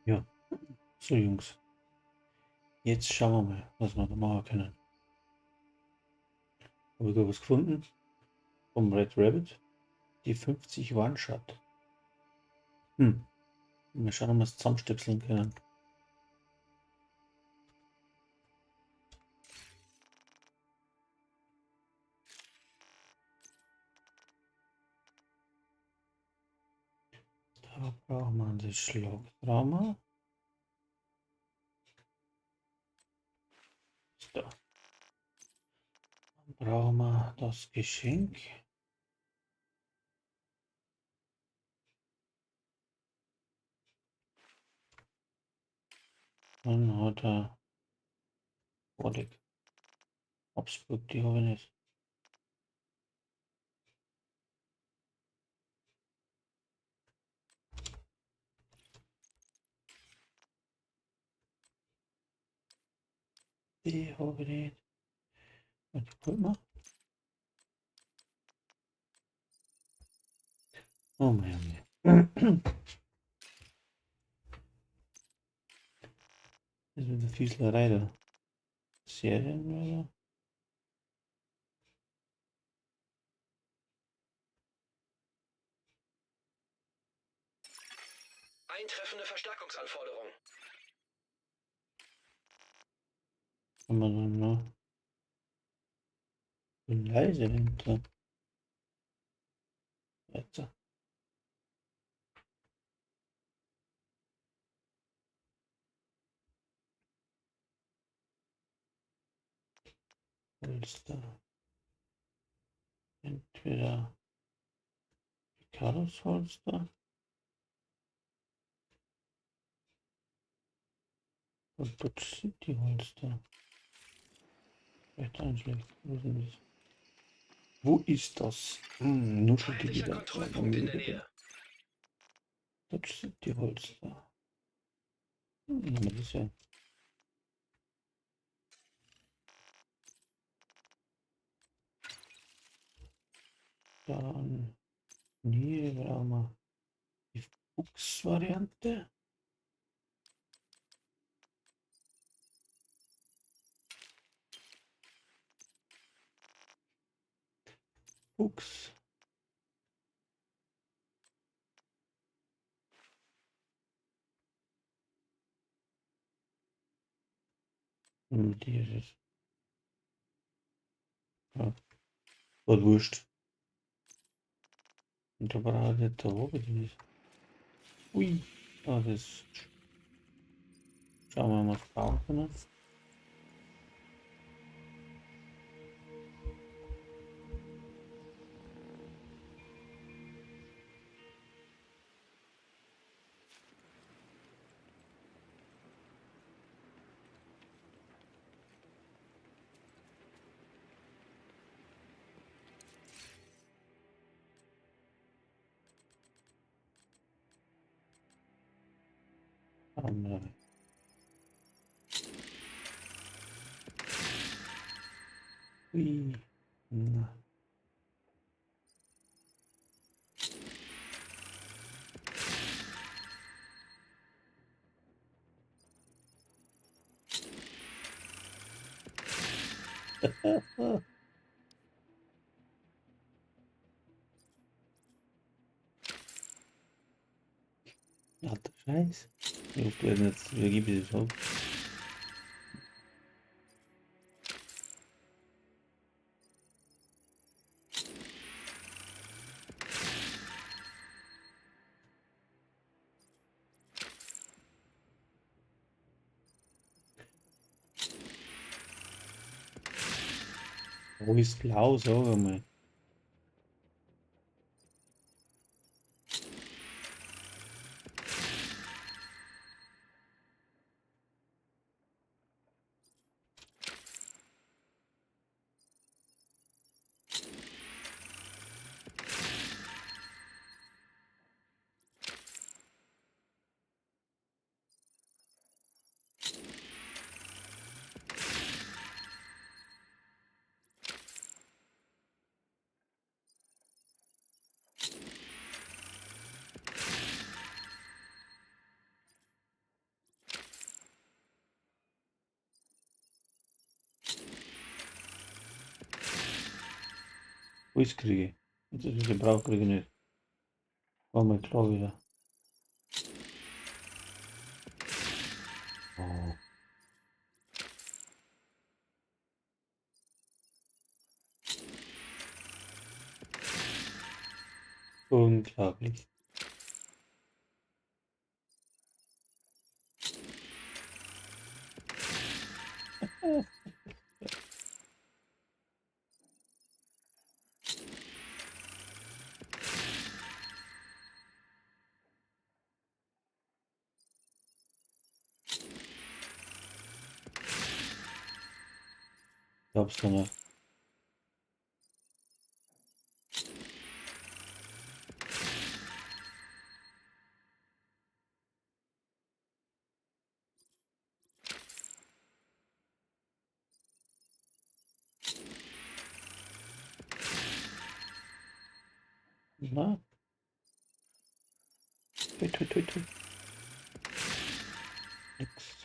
Ja, so Jungs. Jetzt schauen wir mal, was wir da machen können. Habe ich da was gefunden? Vom Red Rabbit. Die 50 One-Shot. Mal schauen, ob wir es zusammenstöpseln können. Da brauchen wir das Schlagtrauma. Da. Dann brauchen wir das Geschenk. Dann hat er Bodig. Habsburg, die habe ich nicht. Die habe ich nicht. Und die guck mal. Oh mein Gott. Das ist eine Fieslerei da. Serienmörder. Eintreffende Verstärkungsanforderung. Kann man dann noch leise hinter. Jetzt. Holster. Entweder Picados Holster oder Dutch City Holster. Vielleicht ein schlecht. Wo ist denn das? Wo ist das? Nuschelt die Feindlicher wieder. Kontrollpunkt in der Nähe. Dutch City Holster. Das ist ja. Dann. Nee, brauchen wir die Fuchs-Variante. Fuchs. Die ist es. Ja, war wurscht. Und da brauche ich nicht da oben die ist. Ui. Ah, das. Schauen wir mal, was brauchen können. Andere. Ui. Na. Alter Scheiß. Wie oft werden jetzt, wie gebe ich das ab? Wo ist blau, sag einmal. Quiz kriege. Jetzt ist ich brauche, kriege ich nicht. War mal klar wieder. Oh. Unglaublich. Glaubst du nicht? Na? Tui, tui, tui, tui. Nix.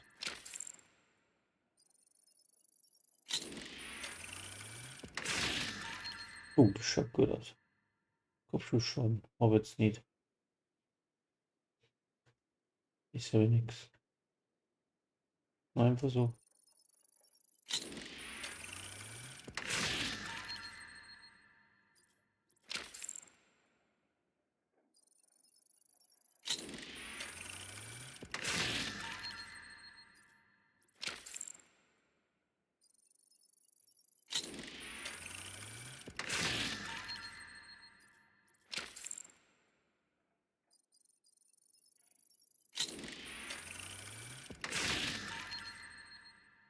Oh, das schaut gut aus. Kopfschuss schon, aber jetzt nicht. Ist aber nix. Einfach so.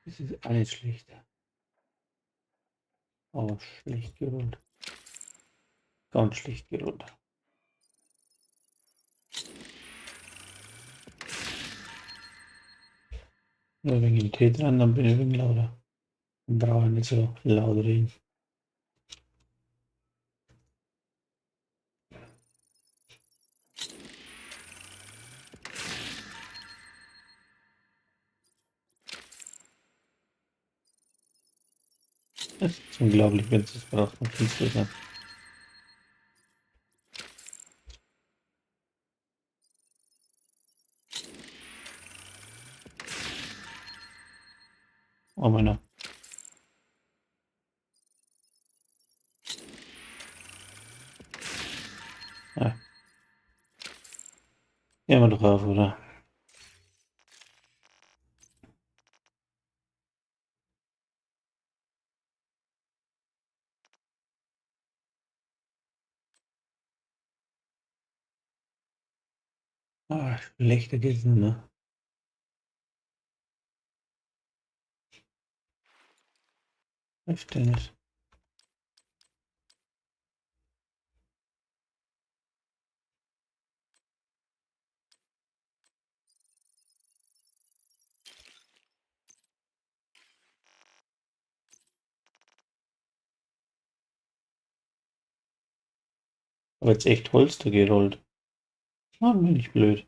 Das ist auch nicht schlecht. Aber schlecht gerollt. Ganz schlecht gerollt. Nur wenn ich Tee dran, dann bin ich ein wenig lauter. Dann brauche ich nicht so laut reden. Das ist unglaublich, wenn es das braucht, dann kannst du sein. Oh meiner. Ja. Gehen wir doch auf, oder? Ah, schlechter geht's nicht mehr. Tischtennis. Aber jetzt echt Holster gerollt. Ah, bin ich blöd.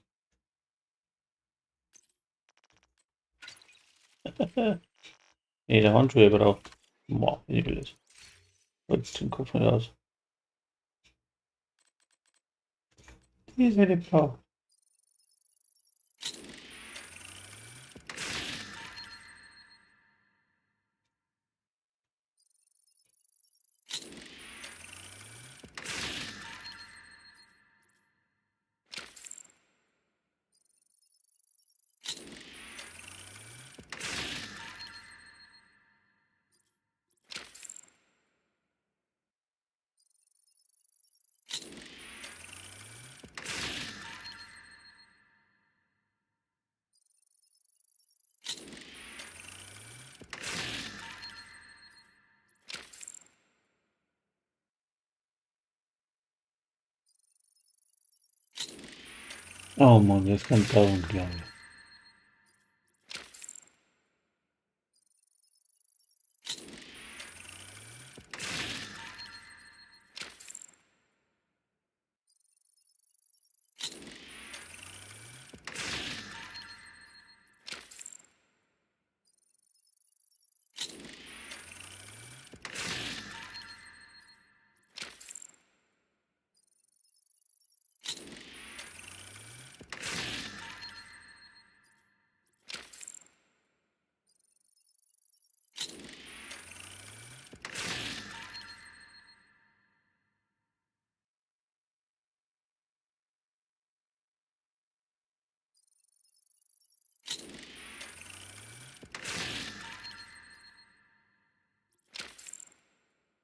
Nee, der Handschuhe braucht. Boah, bin ich blöd. Jetzt den Kopf nicht aus. Diese hätte ich braucht. Oh Mann, jetzt kommt dauernd, glaube ich.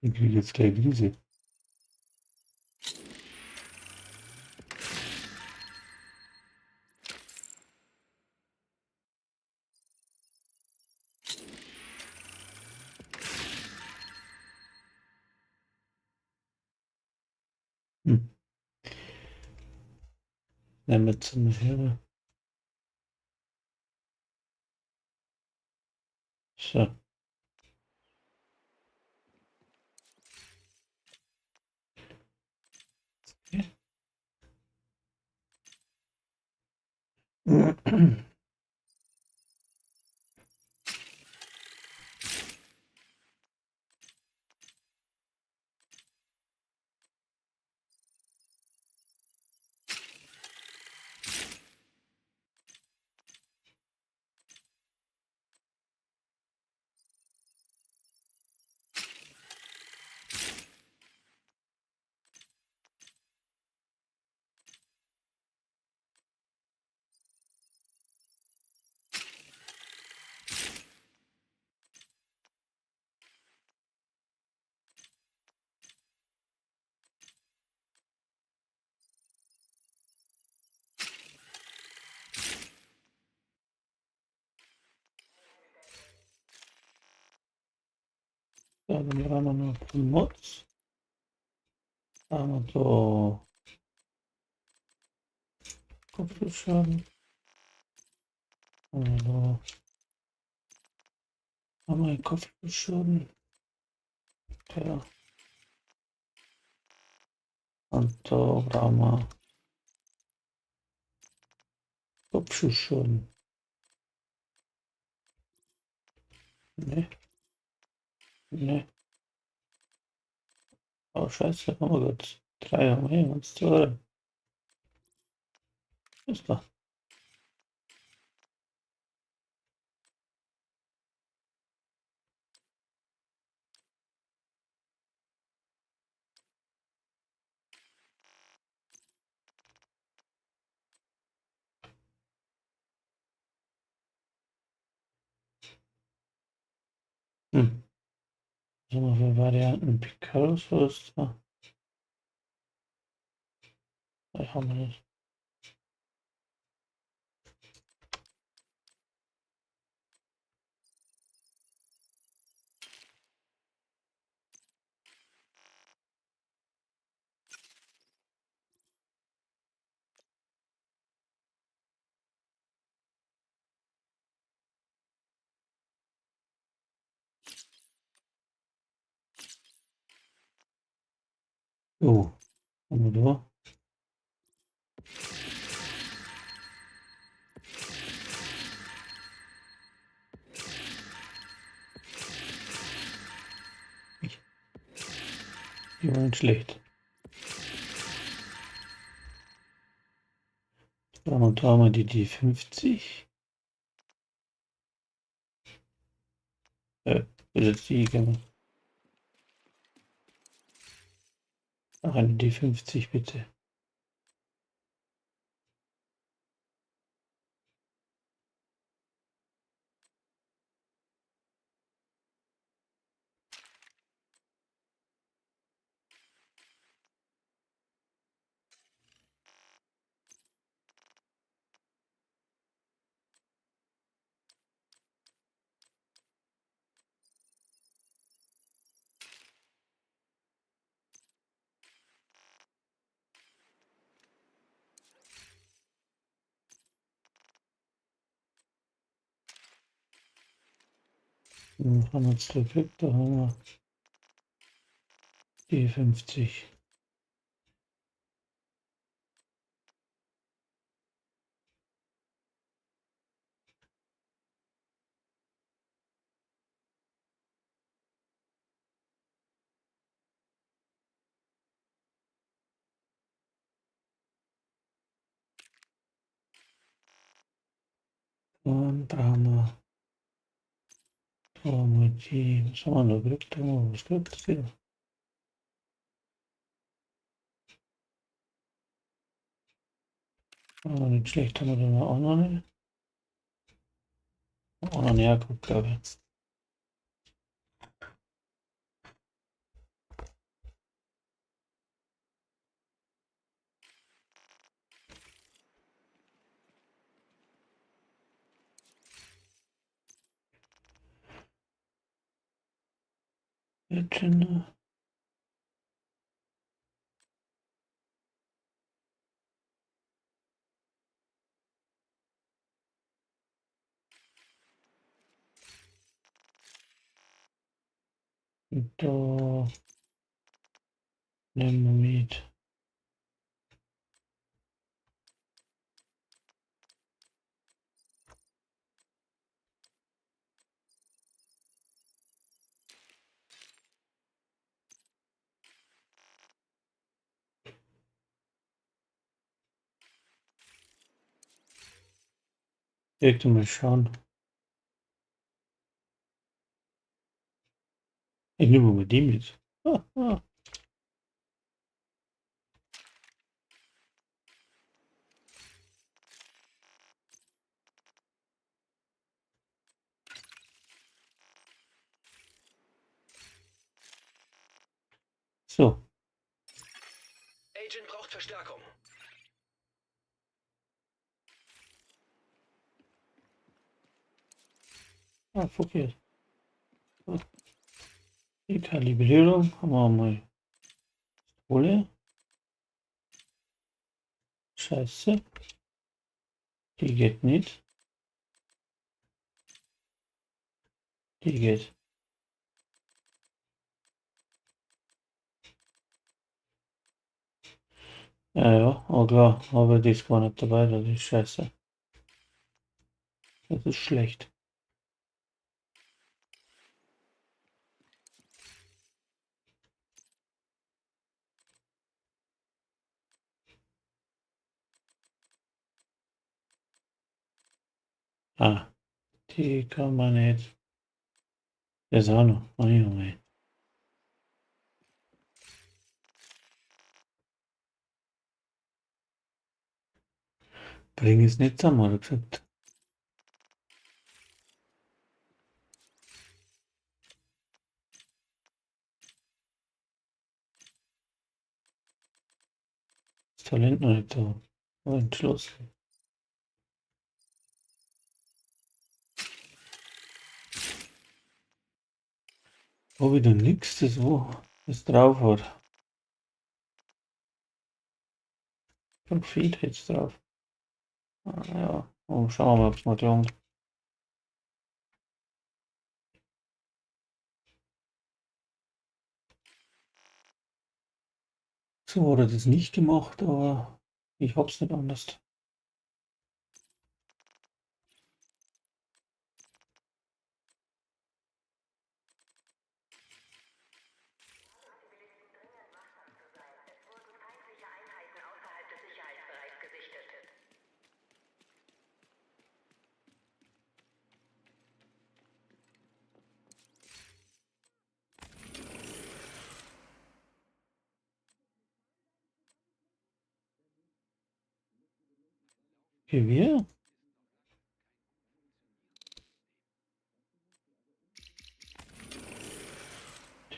Ich kriege jetzt gleich Krise. Hm. Nehmen wir zum her. So. Dann haben wir noch den Mods. Haben wir so Kopfschutzschaden. Also haben wir einen Kopfschutzschaden. Ja. Und da brauchen wir Kopfschutzschaden. Ne, ne. Oh scheiße, oh mein Gott. 3 haben wir hier, ganz zwei. Ist da. Hm. Was haben wir für Varianten? Picaros ist da. Da haben wir das. Oh, haben wir da. Die waren nicht schlecht. Und da haben wir die D50. Das ist jetzt die gegangen. Ach, eine D50 bitte. Haben wir jetzt gekriegt, da haben wir D50. Und da haben wir die, was haben wir da gekriegt? Da haben wir was gekriegt. Ja. Aber nicht schlecht, haben wir da auch noch eine. Auch noch näher geguckt, glaube ich. Legend. Da nehmen wir mit. Direkt mal schauen. Ich nehme mal die mit. Ah, ah. So, Agent braucht Verstärkung. verkehrt. So. Die Kalibrierung haben wir mal. Wolle. Scheiße. Die geht nicht. Die geht. Ja, ja, oh klar, aber die ist gar nicht dabei, das ist scheiße. Das ist schlecht. Ah, die kann man nicht. Das ist auch noch. Oh Junge. Bring es nicht zusammen, hat er gesagt. Das Talent noch nicht da. Aber entschlossen. Oh, wieder nix, das wo das drauf hat. Profit jetzt drauf. Ah, ja, oh, schauen wir mal, ob es mal gelangt. So hat er das nicht gemacht, aber ich hab's nicht anders. Gewehr?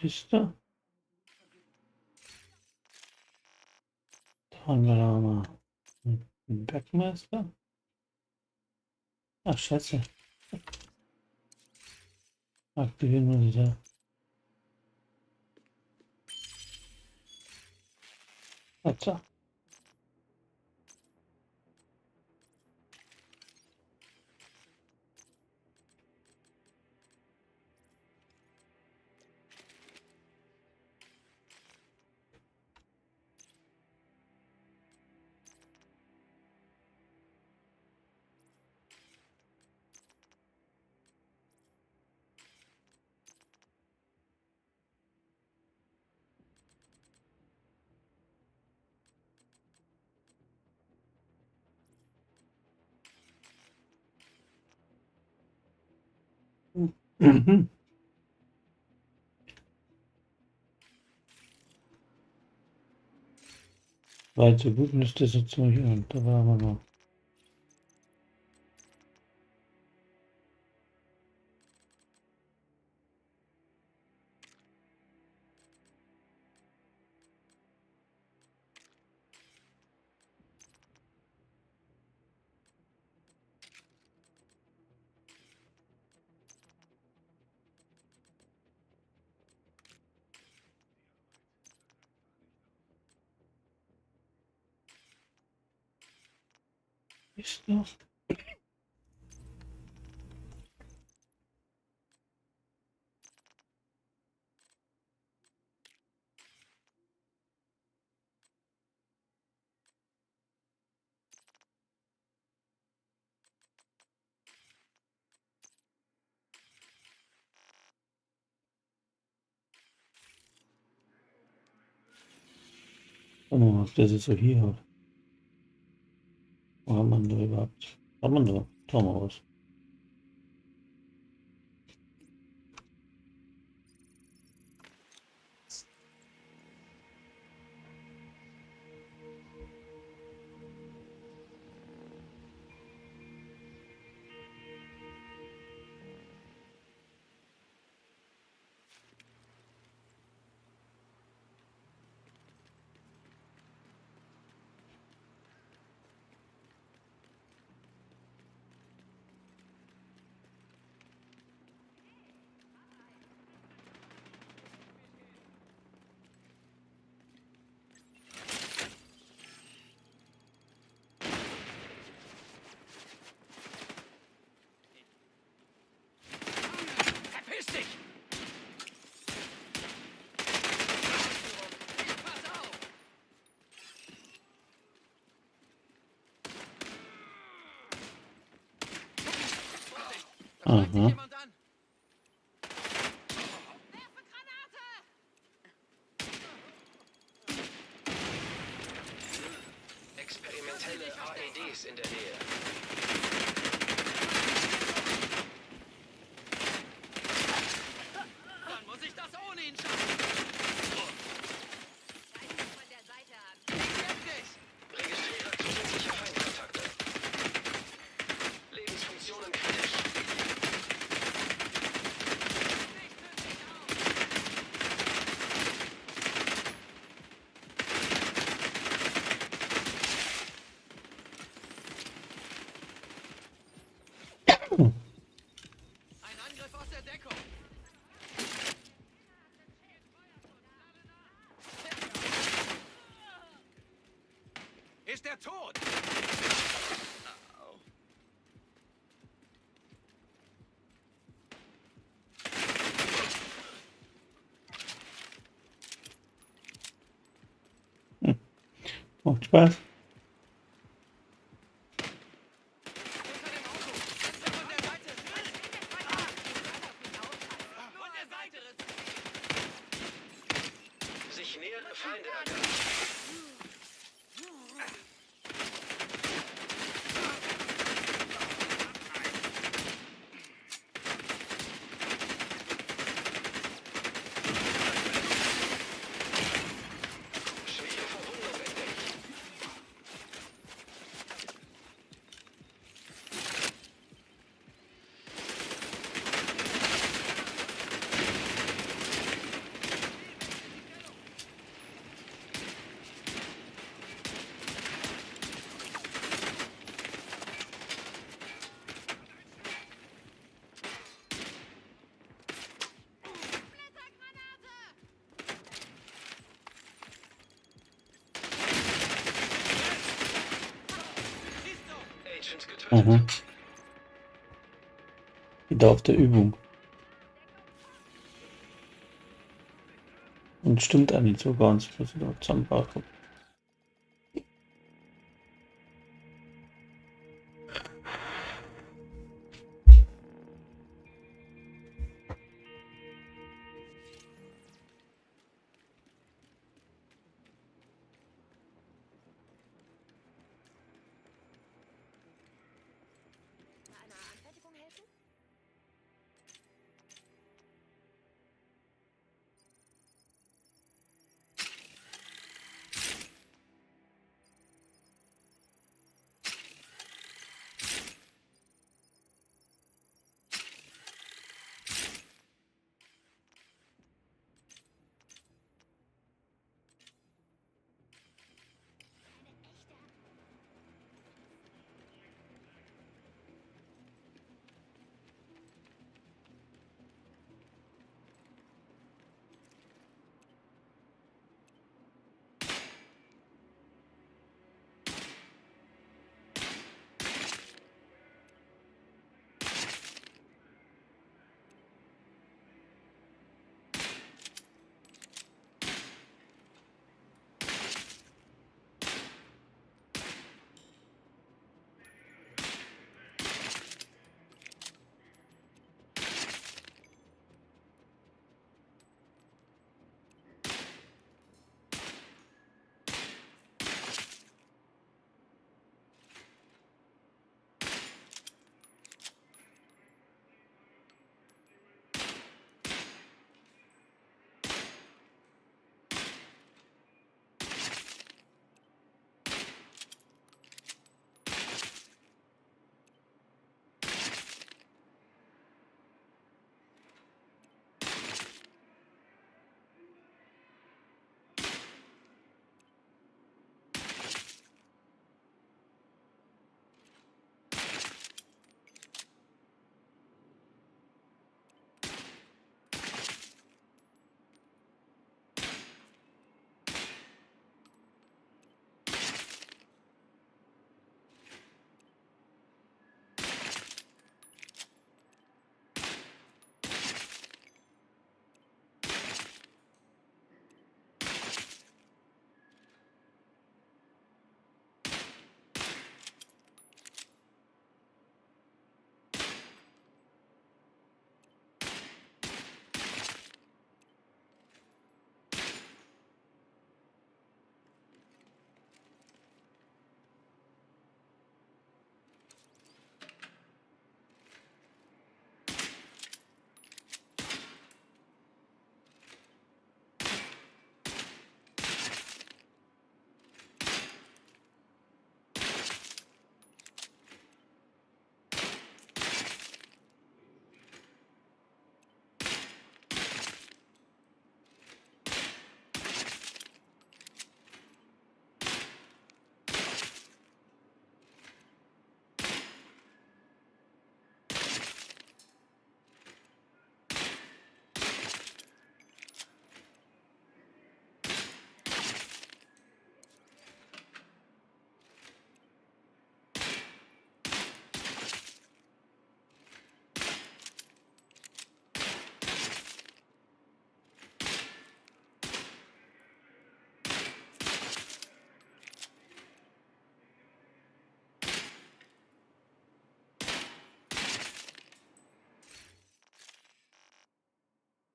Das da? Da haben wir da mal einen Bergmeister. Ach, scheiße. Aktivieren wir das ja. Also. Mhm. Weil so gut müsste es jetzt mal hier. Und da waren wir noch. Ist das? Oh, was der sich so hier hat. Wo haben wir da überhaupt? Hat man da? Da haben wir was. Verpiss dich! Pass auf! Vorsicht! Da schleicht sich Aha. jemand an! Werfe Granate! Experimentelle AEDs in der Nähe. Dann muss ich das ohne ihn schaffen. Von der Seite ab. Heftig! Registriere zusätzliche Feindkontakte. Lebensfunktionen kritisch. Nicht tödlich auf! Ein Angriff aus der Deckung. Ist er tot? Au. Macht Spaß. Unter dem Auto. Jetzt von der Seite. Von der Seite. Sich nähere Feinde erkannt. Schwere Verwundung entdeckt. Agent getötet. Aha. Wieder auf der Übung. Und stimmt auch nicht so ganz, was ich da zusammengebracht habe. Bei einer Anfertigung helfen?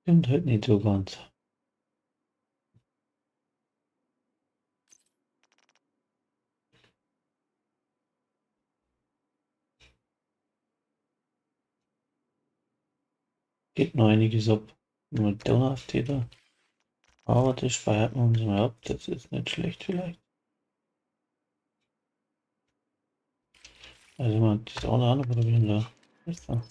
Stimmt halt nicht so ganz. Geht noch einiges ab. Mit Donnerstäter. Aber das speichert man uns mal ab. Das ist nicht schlecht vielleicht. Also man das auch noch probieren da. Ist da.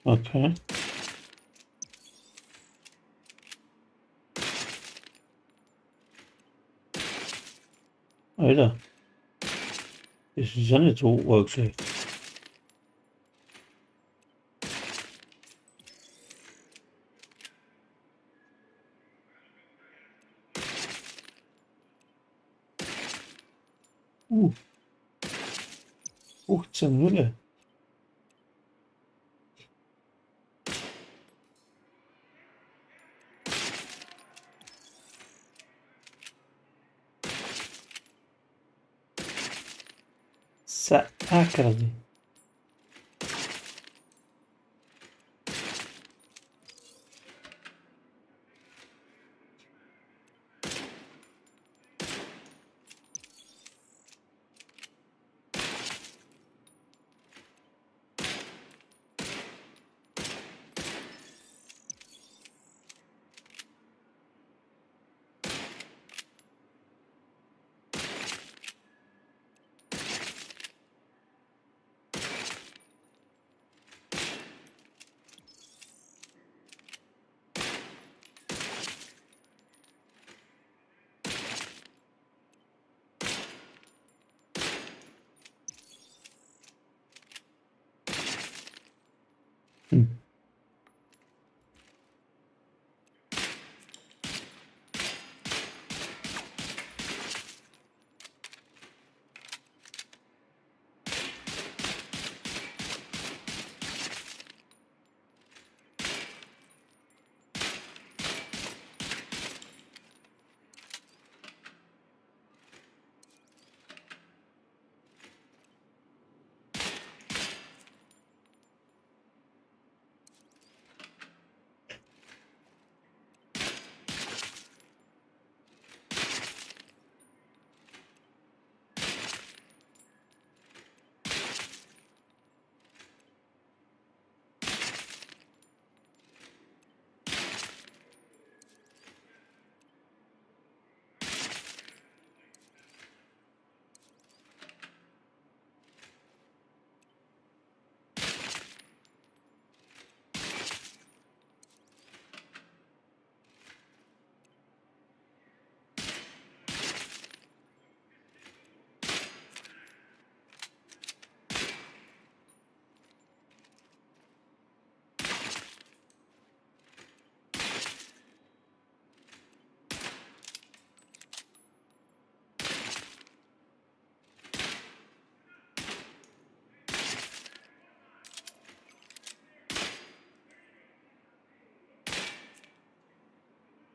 Okay. Alter. Das ist ja nicht so arg schlecht. Uh. 15 Null. Sacre. Hm.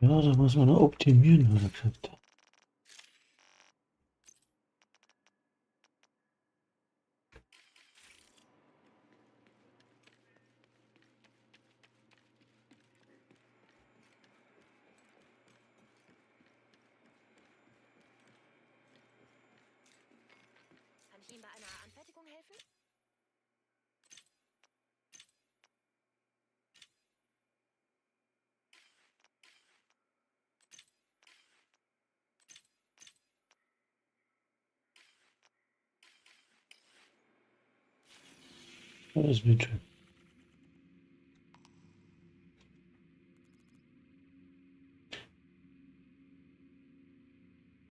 Ja, da muss man noch optimieren, hat er gesagt. Kann ich Ihnen bei einer Anfertigung helfen? Das wird schön.